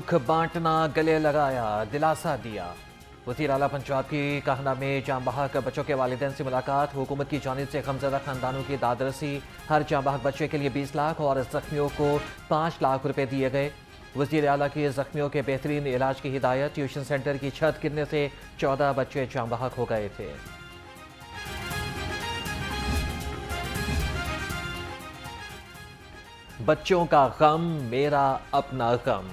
दुख बांटना, गले लगाया, दिलासा दिया। वज़ीर आला पंजाब की कहना में जाम बहक बच्चों के वालिदैन से मुलाकात। हुकूमत की जानिब से गमज़दा खानदानों की दादरसी। हर जाम बहक बच्चे के लिए 20 लाख और जख्मियों को 5 लाख रुपए दिए गए। वज़ीर आला की जख्मियों के बेहतरीन इलाज की हिदायत। ट्यूशन सेंटर की छत गिरने से 14 बच्चे जाम बहक हो गए थे। बच्चों का गम, मेरा अपना गम।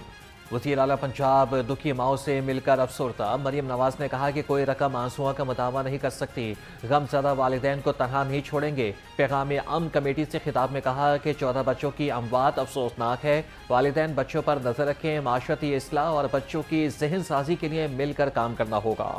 वज़ीर आला पंजाब दुखी माओ से मिलकर अफसरदा। मरियम नवाज ने कहा कि कोई रकम आंसुओं का मुतावा नहीं कर सकती। गमज़दा वालिदैन को तनहा नहीं छोड़ेंगे। पैगाम अमन कमेटी से खिताब में कहा कि 14 बच्चों की अमवात अफसोसनाक है। वालिदैन बच्चों पर नजर रखें। माशरती इस्लाह और बच्चों की जहन साजी के लिए मिलकर काम करना होगा।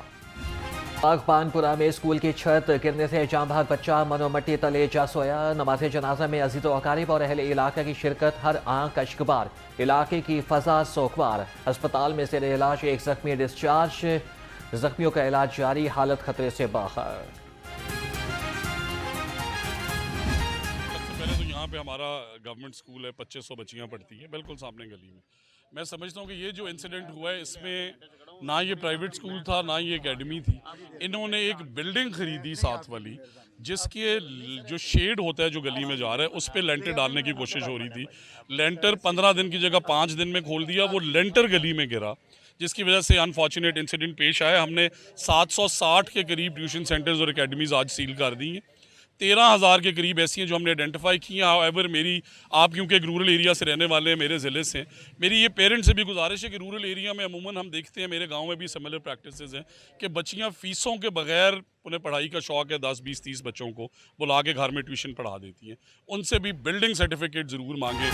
बागबानपुरा में स्कूल की छत गिरने से जाम बहक बच्चा मनोमट्टी तले जा सोया। नमाज जनाजा में अजीज़ व अकारिब और अहले इलाका की शिरकत। हर आंख अश्कबार, इलाके की फजा सोखवार। अस्पताल में ज़ेर इलाज एक जख्मी डिस्चार्ज। जख्मियों का इलाज जारी, हालत खतरे से बाहर। सबसे पहले तो यहाँ पे हमारा गवर्नमेंट स्कूल है, 2500 बच्चियाँ पढ़ती हैं, बिल्कुल सामने गली में। मैं समझता हूँ कि ये जो इंसिडेंट हुआ है इसमें ना ये प्राइवेट स्कूल था ना ये एकेडमी थी। इन्होंने एक बिल्डिंग खरीदी साथ वाली, जिसके जो शेड होता है जो गली में जा रहा है उस पर लेंटर डालने की कोशिश हो रही थी। लेंटर 15 दिन की जगह 5 दिन में खोल दिया, वो लेंटर गली में गिरा, जिसकी वजह से अनफॉर्चुनेट इंसिडेंट पेश आया। हमने 760 के करीब ट्यूशन सेंटर्स और एकेडमीज़ आज सील कर दी हैं। 13,000 के करीब ऐसी हैं जो हमने आइडेंटिफाई की हैं। हाउएवर आप क्योंकि एक रूरल एरिया से रहने वाले हैं, मेरे ज़िले से, मेरी ये पेरेंट्स से भी गुजारिश है कि रूरल एरिया में अमूमन हम देखते हैं, मेरे गांव में भी सिमिलर प्रैक्टिसेस हैं कि बच्चियां फ़ीसों के बगैर, उन्हें पढ़ाई का शौक़ है, 10, 20, 30 बच्चों को बुला के घर में ट्यूशन पढ़ा देती हैं। उनसे भी बिल्डिंग सर्टिफिकेट ज़रूर मांगे।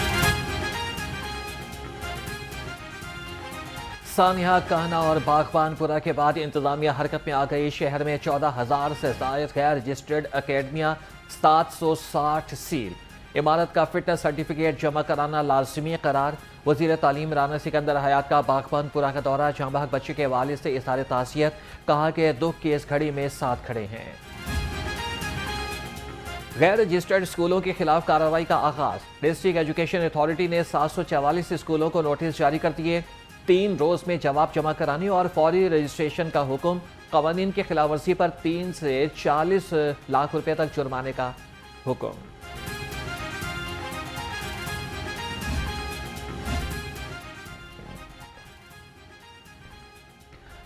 सानिया, कहना और बागबानपुरा के बाद इंतजामिया हरकत में आ गई। शहर में 14,000 से ज़ायद गैर रजिस्टर्ड अकेडमियाँ, 760 सील। इमारत का फिटनेस सर्टिफिकेट जमा कराना लाजमी करार। वज़ीर तालीम राना सिकंदर हयात का बागबानपुरा का दौरा। जाम बहक बच्चे के वालिद से इज़हार ताज़ियत। कहा कि दुख की इस घड़ी में साथ खड़े हैं। गैर रजिस्टर्ड स्कूलों के खिलाफ कार्रवाई का आगाज। डिस्ट्रिक्ट एजुकेशन अथॉरिटी ने 744 स्कूलों को नोटिस जारी कर दिए। 3 रोज में जवाब जमा कराने और फौरी रजिस्ट्रेशन का हुक्म। कवानीन की खिलाफ वर्जी पर 3 से 40 लाख रुपए तक जुर्माने का हुक्म।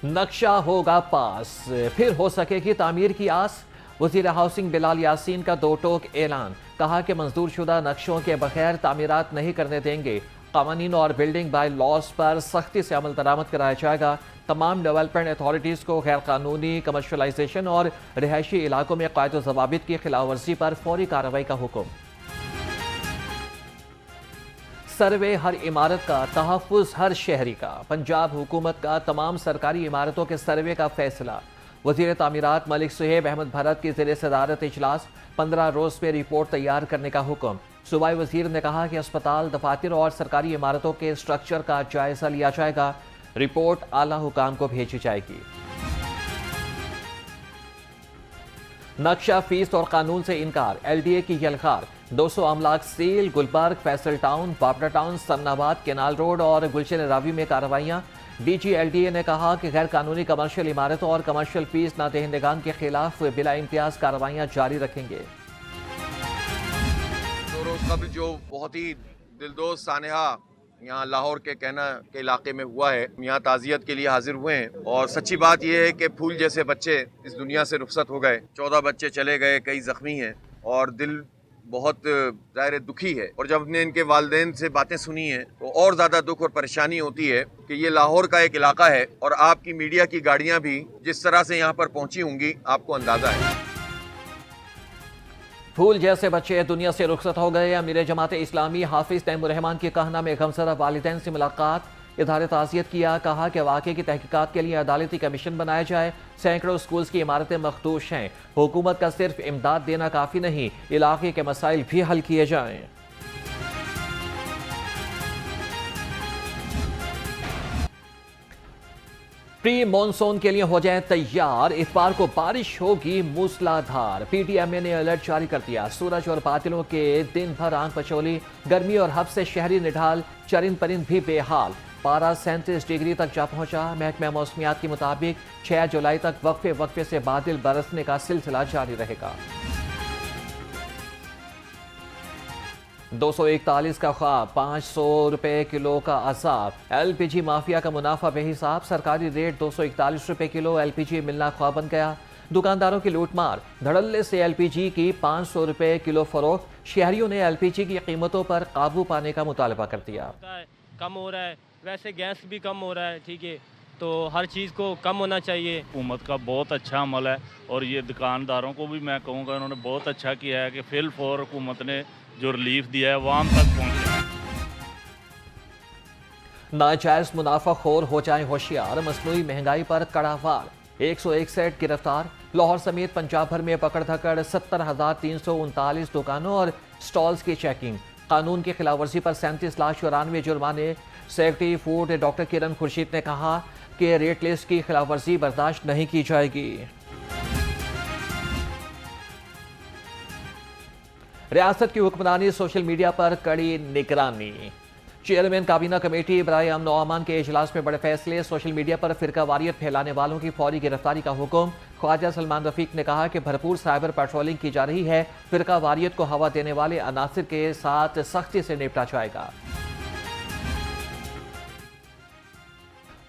नक्शा होगा पास, फिर हो सकेगी तामीर की आस। वज़ीर हाउसिंग बिलाल यासीन का 2 टोक ऐलान। कहा कि मंजूर शुदा नक्शों के बगैर तामीरात नहीं करने देंगे। कानून और बिल्डिंग बाय लॉज पर सख्ती से अमल दरामद कराया जाएगा। तमाम डेवलपमेंट अथॉरिटीज़ को गैर कानूनी कमर्शलाइजेशन और रिहायशी इलाकों में कायदो ज़वाबित की खिलाफ वर्जी पर फौरी कार्रवाई का हुक्म। सर्वे हर इमारत का, तहफ़्फ़ुज़ हर शहरी का। पंजाब हुकूमत का तमाम सरकारी इमारतों के सर्वे का फैसला। वज़ीर तामीरात मलिक सुहेब अहमद भरत की ज़ेर सदारत इजलास। 15 रोज़ में रिपोर्ट तैयार करने का हुक्म। सूबाई वज़ीर ने कहा कि अस्पताल, दफातर और सरकारी इमारतों के स्ट्रक्चर का जायजा लिया जाएगा। रिपोर्ट आला हुकाम को भेजी जाएगी। नक्शा, फीस और कानून से इनकार। LDA की यलगार। 200 अमलाक सील। Gulberg, Faisal town, Babra town, Sannabad, canal road और गुलशन रावी में कार्रवाइयाँ। DG LDA ने कहा कि गैर कानूनी कमर्शियल इमारतों और कमर्शियल फीस ना दहिंदगान के खिलाफ बिला इम्तियाज कार्रवाइयाँ जारी रखेंगे। कबल जो बहुत ही दिलदोज सानहा यहाँ लाहौर के कहना के इलाके में हुआ है, यहाँ ताज़ियत के लिए हाजिर हुए हैं। और सच्ची बात यह है कि फूल जैसे बच्चे इस दुनिया से रुखसत हो गए। 14 बच्चे चले गए, कई ज़ख्मी हैं और दिल बहुत ज़ाहिर दुखी है। और जब हमने इनके वालिदैन से बातें सुनी हैं तो और ज़्यादा दुख और परेशानी होती है कि ये लाहौर का एक इलाका है और आपकी मीडिया की गाड़ियाँ भी जिस तरह से यहाँ पर पहुँची होंगी आपको अंदाज़ा है। फूल जैसे बच्चे दुनिया से रुखसत हो गए। अमीर जमात इस्लामी हाफिज तैमूर-रहमान की कहना में गमज़दा वालिदैन से मुलाकात। इज़हार ताज़ियत किया। कहा कि वाक़े की तहकीकात के लिए अदालती कमीशन बनाया जाए। सैकड़ों स्कूल्स की इमारतें मखदूश हैं। हुकूमत का सिर्फ इमदाद देना काफ़ी नहीं, इलाके के मसाइल भी हल किए जाएँ। प्री मॉनसून के लिए हो जाए तैयार। इतवार को बारिश होगी मूसलाधार। PTMA ने अलर्ट जारी कर दिया। सूरज और बादलों के दिन भर आंख बचौली। गर्मी और हब से शहरी निढाल, चरिंद परिंद भी बेहाल। पारा 37 डिग्री तक जा पहुंचा। महकमा मौसमियात के मुताबिक 6 जुलाई तक वक्फे वक्फे से बादल बरसने का सिलसिला जारी रहेगा। 241 का ख्वाब, 500 रुपए किलो का अजाब। LPG माफिया का मुनाफा बेहिसाब, सरकारी रेट 241 रुपए किलो LPG मिलना ख्वाब बन गया। दुकानदारों की लूटमार, धड़ल्ले से LPG की 500 रुपए किलो फरोख्त। शहरियों ने LPG की कीमतों पर काबू पाने का मुतालबा कर दिया। कम हो रहा है, वैसे गैस भी कम हो रहा है, ठीक है, तो हर चीज़ को कम होना चाहिए। हुकूमत का बहुत अच्छा अमल है और ये दुकानदारों को भी मैं कहूँगा उन्होंने बहुत अच्छा किया है कि फिल फॉर हुकूमत ने जो रिलीफ दिया है वो आम तक पहुँचे। नाजायज मुनाफा खोर हो जाए होशियार, मसनूई महंगाई पर कड़ा वार। 161 गिरफ्तार। लाहौर समेत पंजाब भर में पकड़ धकड़, 70,339 दुकानों और स्टॉल्स की चेकिंग। कानून की खिलाफवर्जी पर 37,94,000 जुर्माने। सेक्रेटरी फूड डॉक्टर किरण खुर्शीद ने कहा कि रेट लिस्ट की खिलाफवर्जी बर्दाश्त नहीं की जाएगी। रियासत की हुक्मरानी, सोशल मीडिया पर कड़ी निगरानी। चेयरमैन काबीना कमेटी बराए अमन व अमान के इजलास में बड़े फैसले। सोशल मीडिया पर फिरका वारियत फैलाने वालों की फौरी गिरफ्तारी का हुक्म। ख्वाजा सलमान रफीक ने कहा कि भरपूर साइबर पेट्रोलिंग की जा रही है। फिरका वारियत को हवा देने वाले अनासिर के साथ सख्ती से निपटा जाएगा।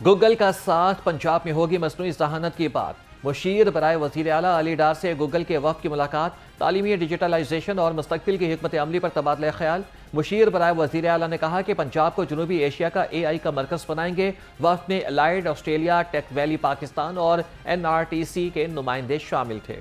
गूगल का साथ, पंजाब में होगी मसनूई ज़हानत की बात। मुशीर बराए वज़ीर आला अली डार से गूगल के वफ़द की मुलाकात। तालीमी डिजिटलाइजेशन और मुस्तक़बिल की हिकमत अमली पर तबादला ख्याल। मुशीर बराए वज़ीर आला ने कहा कि पंजाब को जनूबी एशिया का AI का मरकज़ बनाएंगे। वफ़द में allied Australia, tech valley Pakistan और NRTC के नुमाइंदे शामिल थे।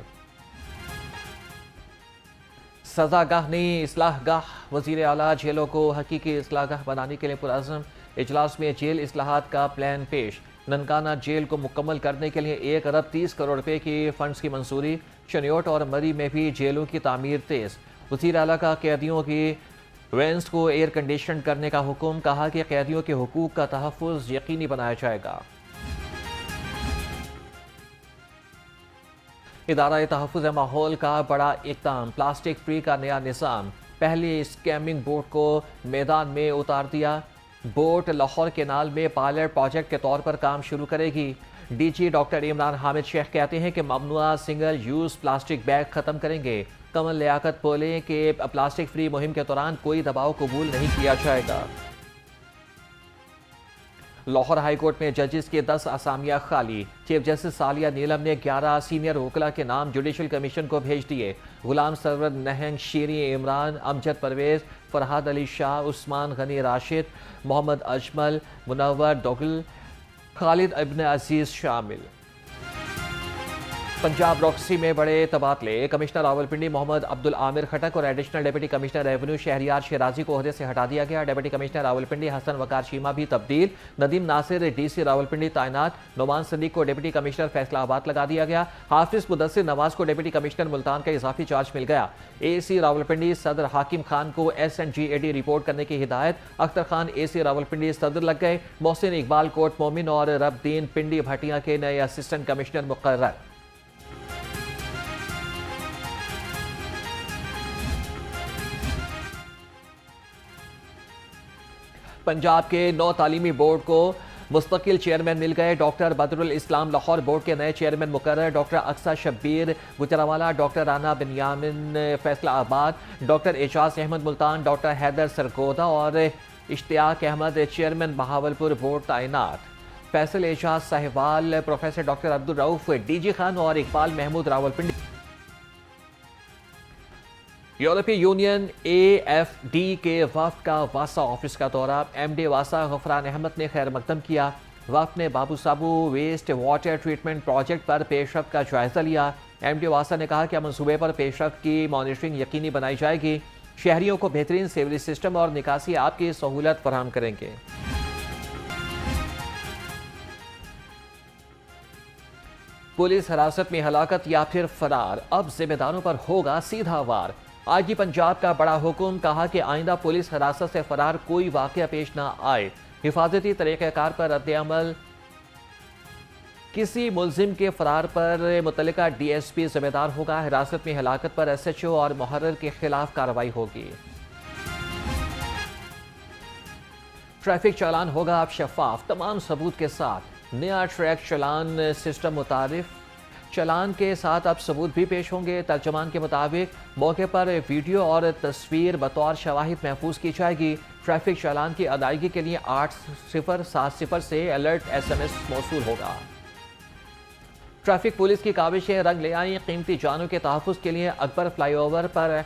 सजागाह नहीं इस्लाहगाह, वज़ीर आला जेलों को हकीकी इस्लाहगाह बनाने के लिए पुरअज़्म। इजलास में जेल इस्लाहात का प्लान पेश। ननकाना जेल को मुकम्मल करने के लिए 1 अरब 30 करोड़ रुपए की फंड्स की मंजूरी। शनियोट और मरी में भी जेलों की तामीर तेज। वज़ीर आला का कैदियों की वेंस को एयर कंडीशन करने का हुक्म। कहा कि कैदियों के हुकूक का तहफ़्फ़ुज़ यकीनी बनाया जाएगा। इदारा तहफ़्फ़ुज़ माहौल का बड़ा इक़दाम, प्लास्टिक फ्री का नया निज़ाम। पहले स्कैमिंग बोट को मैदान में उतार दिया। बोट लाहौर केनाल में पायलट प्रोजेक्ट के तौर पर काम शुरू करेगी। DG डॉक्टर इमरान हामिद शेख कहते हैं कि ममनुआ सिंगल यूज़ प्लास्टिक बैग ख़त्म करेंगे। कमल लियाकत बोले कि प्लास्टिक फ्री मुहिम के दौरान कोई दबाव कबूल नहीं किया जाएगा। लाहौर हाई कोर्ट में जजेस के 10 असामियां खाली। चीफ जस्टिस सालिया नीलम ने 11 सीनियर वकला के नाम जुडिशल कमीशन को भेज दिए। गुलाम सरवर नहंग, शीरी इमरान, अमजद परवेज, फरहाद अली शाह, उस्मान गनी राशिद, मोहम्मद अजमल, मुनव्वर दोगल, खालिद इब्न अजीज शामिल। पंजाब रॉक्सी में बड़े तबादले। कमिश्नर रावलपिंडी मोहम्मद अब्दुल आमिर खटक और additional deputy commissioner revenue Shahryar Shirazi को ओहदे से हटा दिया गया। डिप्टी कमिश्नर रावलपिंडी हसन वकार शीमा भी तब्दील। नदीम नासिर DC रावलपिंडी तैनात। नोमान सदीक को डिप्टी कमिश्नर फैसलाबाद लगा दिया गया। हाफिज मुदस्सिर नवाज को डिप्टी कमिश्नर मुल्तान का इजाफी चार्ज मिल गया। AC रावलपिंडी सदर हाकिम खान को SNGAD रिपोर्ट करने की हिदायत। अख्तर खान AC रावलपिंडी सदर लग गए। मोहसिन इकबाल कोट मोमिन और रबदीन पिंडी भटिया के नए असिस्टेंट कमिश्नर मुकर्रर। पंजाब के 9 तालीमी बोर्ड को मुस्तकिल चेयरमैन मिल गए। डॉक्टर बदरुल इस्लाम लाहौर बोर्ड के नए चेयरमैन मुकर्रर। Doctor Aqsa Shabbir Gujranwala, doctor Rana Binyamin Faisalabad, doctor Ejaz Ahmad Multan, doctor Haider Sargodha और इश्तियाक अहमद चेयरमैन बहावलपुर बोर्ड तैनात। Faisal Ejaz Sahiwal, professor doctor Abdul Rauf DG Khan और इकबाल महमूद रावलपिंडी। यूरोपीय यूनियन AFD के वफ़द का वासा ऑफिस का दौरा। MD वासा गफरान अहमद ने खैर मकदम किया। वफ़द ने बाबू साबू वेस्ट वाटर ट्रीटमेंट प्रोजेक्ट पर पेशरफ्त का जायजा लिया। MD वासा ने कहा कि मनसूबे पर पेशरफ्त की मॉनिटरिंग यकीनी बनाई जाएगी। शहरियों को बेहतरीन सीवरेज सिस्टम और निकासी आप की सहूलत फराहम करेंगे। पुलिस हिरासत में हलाकत या फिर फरार, अब जिम्मेदारों पर होगा सीधा वार। आईजी पंजाब का बड़ा हुक्म। कहा कि आइंदा पुलिस हिरासत से फरार कोई वाकया पेश ना आए। हिफाजती तरीक़ाकार पर रद्द-ए-अमल। किसी मुलजिम के फरार पर मुतल्लिका DSP जिम्मेदार होगा। हिरासत में हलाकत पर SHO और मुहर्रिर के खिलाफ कार्रवाई होगी। ट्रैफिक चालान होगा अब शफाफ, तमाम सबूत के साथ। नया ट्रैक चालान सिस्टम मुतारिफ, चालान के साथ अब सबूत भी पेश होंगे। तर्जमान के मुताबिक मौके पर वीडियो और तस्वीर बतौर शवाहिद महफूज की जाएगी। ट्रैफिक चालान की अदायगी के लिए 8070 से अलर्ट SMS मौसूल होगा। ट्रैफिक पुलिस की काविशें रंग ले आई। कीमती जानों के तहफ़्फ़ुज़ के लिए अकबर फ्लाईओवर पर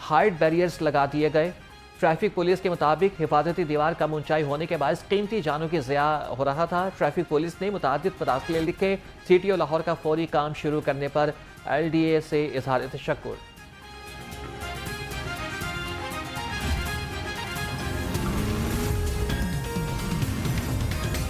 हाइट बैरियर्स लगा दिए गए। ट्रैफिक पुलिस के मुताबिक हिफाजती दीवार कम ऊंचाई होने के बायस कीमती जानों की ज़िया हो रहा था। ट्रैफिक पुलिस ने मुतादिद मरासिल लिखे। CTO लाहौर का फौरी काम शुरू करने पर LDA से इजहार तशक्कुर।